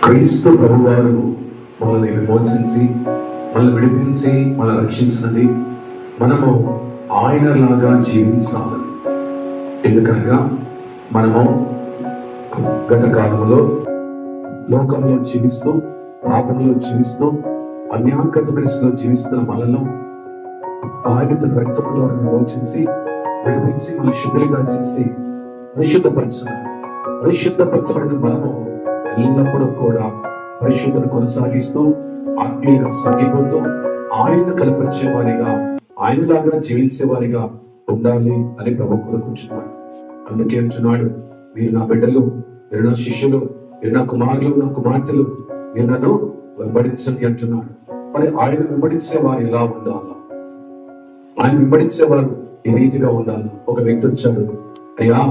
క్రీస్తు ప్రభువారు మనల్ని విమోచించి మనల్ని విడిపించి మనల్ని రక్షించినది మనము ఆయనలాగా జీవించాలి. ఎందుకనగా మనము గత కాలంలో లోకంలో జీవిస్తూ, పాపంలో జీవిస్తూ, అన్యాకృత పరిస్థితిలో జీవిస్తున్న మనలో ఆయన తన రక్తం ద్వారా విమోచించి విడిపించి మన శుద్ధులుగా చేసి పరిశుద్ధపరచబడిన మనము ఎల్లప్పుడూ కూడా పరిశుద్ధను కొనసాగిస్తూ ఆత్మీయంగా సాగిపోతూ ఆయన కల్పించే వారిగా, ఆయనలాగా జీవించే వారిగా ఉండాలి అని ప్రభు కోరుకుంటున్నాడు. అందుకే అంటున్నాడు, మీరు నా బిడ్డలు, మీరు నా శిష్యులు, మీరు నా కుమారులు, నా కుమార్తెలు, మీరు నన్ను వెంబడించండి అంటున్నాడు. మరి ఆయన వెంబడించే వారు ఎలా ఉండాలా? ఆయన వెంబడించేవారు ఈ రీతిగా ఉండాలి. ఒక వ్యక్తి వచ్చాడు, అయ్యా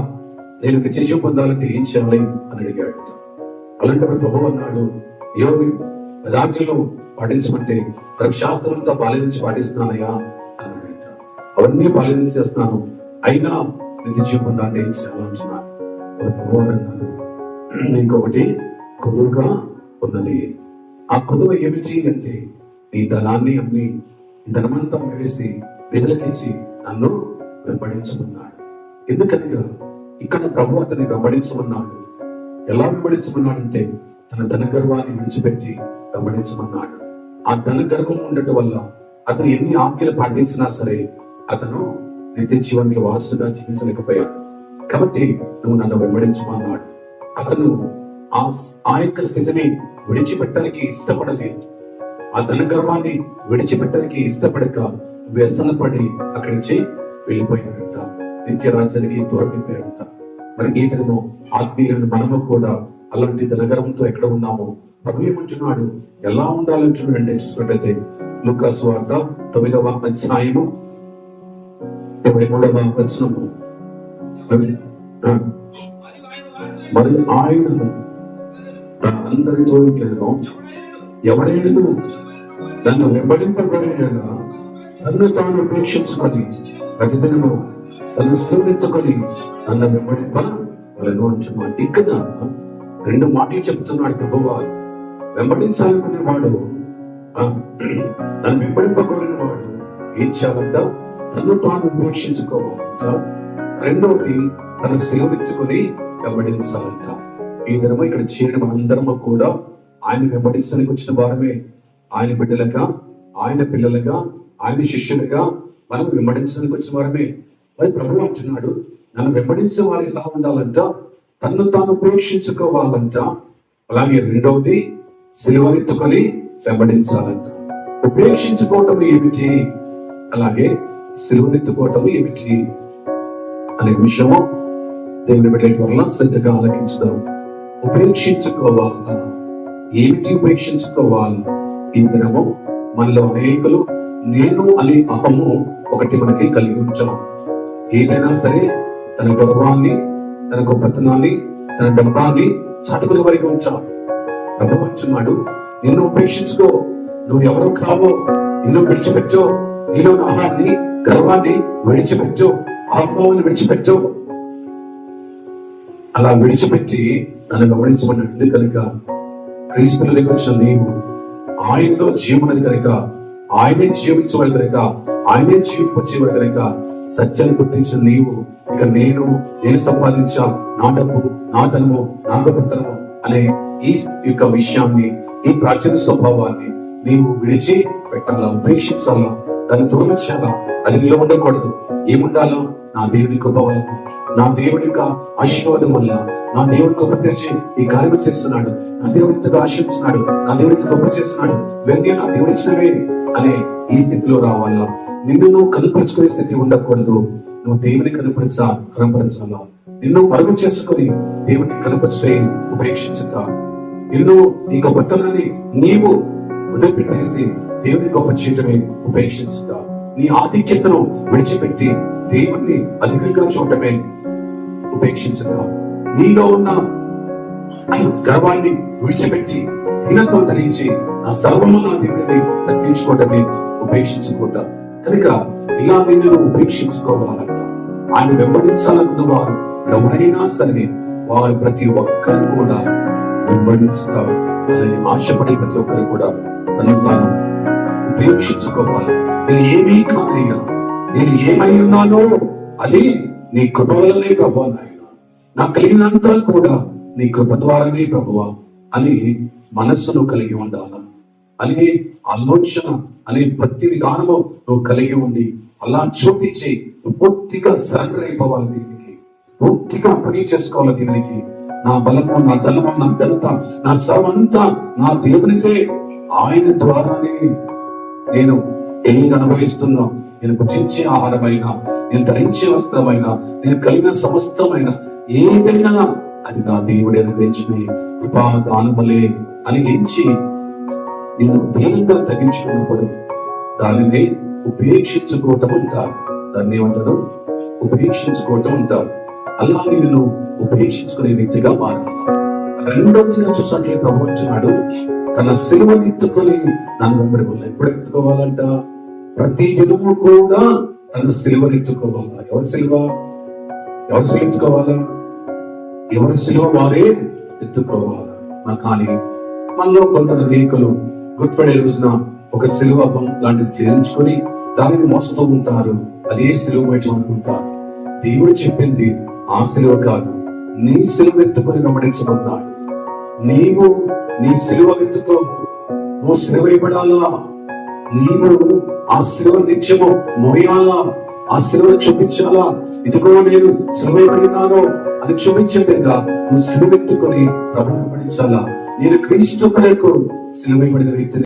నేను నిత్యజీవం పొందాలంటే ఏం చేయాలి అని అడిగాడు. అలాంటప్పుడు ప్రభు అన్నాడు, పదార్థాలను పాటించమంటే శాస్త్రంతో పాలనించి పాటిస్తున్నానయ్యా అన్నాడు. అవన్నీ పాలనించేస్తున్నాను, అయినా నిత్యజీవం పొందాలంటే ఏం చేయాలంటున్నాను. ప్రభు అన్నాడు, ఇంకొకటి కొదువుగా ఉన్నది. ఆ కొదువ ఏమిటి అంటే నీ ధనాన్ని అమ్మి, ధనమంతా వేసి వెదలకించి నన్ను వెంబడించమన్నాడు. ఎందుకనగా ఇక్కడ ప్రభు అతన్ని వెంబడించమన్నాడు. ఎలా వెంబడించమన్నాడంటే తన ధన గర్వాన్ని విడిచిపెట్టి వెంబడించమన్నాడు. ఆ ధన గర్వం ఉండటం వల్ల అతను ఎన్ని ఆజ్ఞలు పాటించినా సరే అతను నిత్య జీవానికి వారసుగా జీవించలేకపోయాడు. కాబట్టి నువ్వు నన్ను వెంబడించమన్నాడు. అతను ఆ యొక్క స్థితిని విడిచిపెట్టడానికి ఇష్టపడలేదు. ఆ ధన గర్వాన్ని విడిచిపెట్టడానికి ఇష్టపడక వ్యసనపడి అక్కడి నుంచి వెళ్ళిపోయాడంట, నిత్య రాజ్యానికి దూరమైపోయాడంట. మరి ఈ దినము ఆత్మీయులను మనము కూడా అలాంటి ధనగర్వంతో ఎక్కడ ఉన్నామో ప్రభు ఏమంటున్నాడు, ఎలా ఉండాలంటున్నాడు అంటే చూసినట్లయితే లూకా సువార్త 9వ అధ్యాయము 23వ వచనము, మరియు ఆయన అందరితో ఎవరైనా నన్ను వెంబడింపబడినగా తన్ను తాను ఉపేక్షించుకొని ప్రతిదినము తను సేవించుకొని నన్ను వెంబడింపవలెను అంటున్నాడు. ఇక్కడ 2 మాటలు చెప్తున్నాడు ప్రభువా. వెంబడించాలనుకునే వాడు, నన్ను వెంబడింపకోరిన వాడు ఏం చేయాలంట? తను తాను ఉపేక్షించుకోవాలంట. రెండవది తను సేవించుకొని వెంబడించాలంట. ఈ దినము ఇక్కడ చేరిన మనందరము కూడా ఆయన వెంబడించడానికి వచ్చిన వారమే. ఆయన బిడ్డలుగా, ఆయన పిల్లలుగా, ఆయన శిష్యులుగా మనం వెంబడించడానికి వచ్చిన వారమే. మరి ప్రభు అంటున్నాడు, నన్ను వెంబడించే వారు ఎలా ఉండాలంట? తన్ను తాను ఉపేక్షించుకోవాలంట. అలాగే రెండవది సిలువనెత్తుకొని వెంబడించాలంట. ఉపేక్షించుకోవటం ఏమిటి, అలాగే సిలువనెత్తుకోవటం ఏమిటి అనే విషయము దేవుని బిడ్డల వల్ల శ్రద్ధగా ఆలకించుదాం. ఉపేక్షించుకోవాలా, ఏమిటి ఉపేక్షించుకోవాలా? ఇందులో మనలో అనేకులు నేను అనే అహము ఒకటి మనకి కలిగి ఉంచాం. ఏదైనా సరే తన గర్వాన్ని, తన గొప్పతనాన్ని, తన డబ్బాన్ని చాటుకునే వరకు ఉంచాం. ప్రభు అంటున్నాడు, నిన్ను ఉపేక్షించుకో, నువ్వు ఎవరో కావో, నిన్ను విడిచిపెట్టో, నీలో అహాన్ని, గర్వాన్ని విడిచిపెట్టో, ఆత్మాన్ని విడిచిపెట్టో. అలా విడిచిపెట్టి నన్ను గమనించబడినది కనుక క్రీస్తు దగ్గరికి వచ్చిన నీవు ఆయనలో జీవనది కనుక, ఆయనే జీవించబడి కనుక, ఆయనే జీవింపచేవాడు కనుక సత్యాన్ని గుర్తించిన నీవు ఇక నేను సంపాదించా, నా డబ్బు, నా ధనము, నా గొప్పతనము అనే ఈ యొక్క విషయాన్ని, ఈ ప్రాచీన స్వభావాన్ని నీవు విడిచి పెట్టాలా, ఉపేక్షించాలా, దాన్ని తొలగించాలా. అది నీలో ఉండకూడదు. ఏముండాలో? నా దేవుని కృప వలన, నా దేవుడి యొక్క ఆశీర్వాదం వలన, నా దేవుడి కృప తెరిచి ఈ కార్యం చేస్తున్నాడు, నా దేవుడు ఇంతగా ఆశీర్వదిస్తున్నాడు, నా దేవుడు ఇంత గొప్ప చేస్తున్నాడు, వెంటనే నా దేవుడు ఇచ్చినవే అనే ఈ స్థితిలో రావాలా. నిన్ను నువ్వు కనపరుచుకునే స్థితి ఉండకూడదు. నువ్వు దేవుని కనపరచాలా. నిన్ను మరుగు చేసుకుని దేవుని కనపరిచే ఉపేక్షించక, నిన్ను నీ గొప్పతనాన్ని నీవు వదిలిపెట్టేసి దేవుని గొప్ప చేయటమే ఉపేక్షించక, నీ ఆధిక్యతను విడిచిపెట్టి దేవుణ్ణి అధికంగా చూడటమే ఉపేక్షించక, నీలో ఉన్న గర్వాన్ని విడిచిపెట్టి దీనత్వం ధరించి నా సర్వము నా దేవుడిని తగ్గించుకోవటమే ఉపేక్షించకూడదు. కనుక ఇలా నిన్ను ఉపేక్షించుకోవాలంట. ఆయన వెంబడించాలనుకున్న వారు ఎవరైనా సరే వారు ప్రతి ఒక్కరు కూడా వెంబడించుతారు. అలాగే ఆశపడే ప్రతి ఒక్కరు కూడా తను తాను ఉపేక్షించుకోవాలి. నేను ఏమీ కానయ్యా, నేను ఏమై ఉన్నానో అది నీ కృప వల్లనే ప్రభువా, నాయన నాకు కలిగినంత కూడా నీ కృప ద్వారానే ప్రభువా అని మనస్సును కలిగి ఉండాలా. అనే ఆలోచన అనే భక్తి విధానము నువ్వు కలిగి ఉండి అలా చూపించి పూర్తిగా సరెండర్ అయిపోవాలి. దీనికి పూర్తిగా పని చేసుకోవాలి. దీనికి నా బలము, నా ధనము, నా ఘనత, నా సర్వంతా నా దేవునిదే. ఆయన ద్వారానే నేను ఏది అనుభవిస్తున్నా, నేను భుజించే ఆహారమైనా, నేను ధరించే వస్త్రమైనా, నేను కలిగిన సమస్తమైన ఏదైనా అది నా దేవుడి అనుగ్రహించిన కృపా దానములే అని ఎంచి నేను దీనంగా తగ్గించుకున్నప్పుడు దానినే ఉపేక్షించుకోవటం అంటారు. దాన్ని ఏమంటారు? ఉపేక్షించుకోవటం అంటారు. అలాగే నేను ఉపేక్షించుకునే వ్యక్తిగా మారాలి. రెండవదిగా చూసినట్లే ప్రభు అంటున్నాడు, తన సిలువను ఎత్తుకొని నన్ను వెంబడి. ఎప్పుడు ఎత్తుకోవాలంట? ప్రతి దినము కూడా తన సిలువను ఎత్తుకోవాలా. ఎవరి సిలువ? ఎవరి సిలువ ఎత్తుకోవాలా? ఎవరి సిలువ వారే ఎత్తుకోవాలా. కానీ మనలో కొందరు లేఖలు గుడ్ ఫ్రైడే రోజున ఒక సిలువ లాంటిది చేయించుకొని దానిని మోస్తూ ఉంటారు. అదే సిలువ బయట అనుకుంటారు. దేవుడు చెప్పింది ఆ సిలువ కాదు, నీ సిలువ ఎత్తుకొని వెంబడించబడ్డాడు. నీవు నీ సిలువ ఎత్తుకో, నువ్వు సిలువ ఇవ్వడాలా, నీవు ఆ సిలువ నిత్యము మోయాలా, ఆ సిలువను చూపించాలా. ఇదిగో నేను సిలువ ఇవ్వడినాను అని చూపించేదిగా నువ్వు సిలువ ఎత్తుకొని ప్రభువును వెంబడించాలా. నేను క్రీస్తు కొరకు సిలువ ఇవ్వడిన వ్యక్తిని.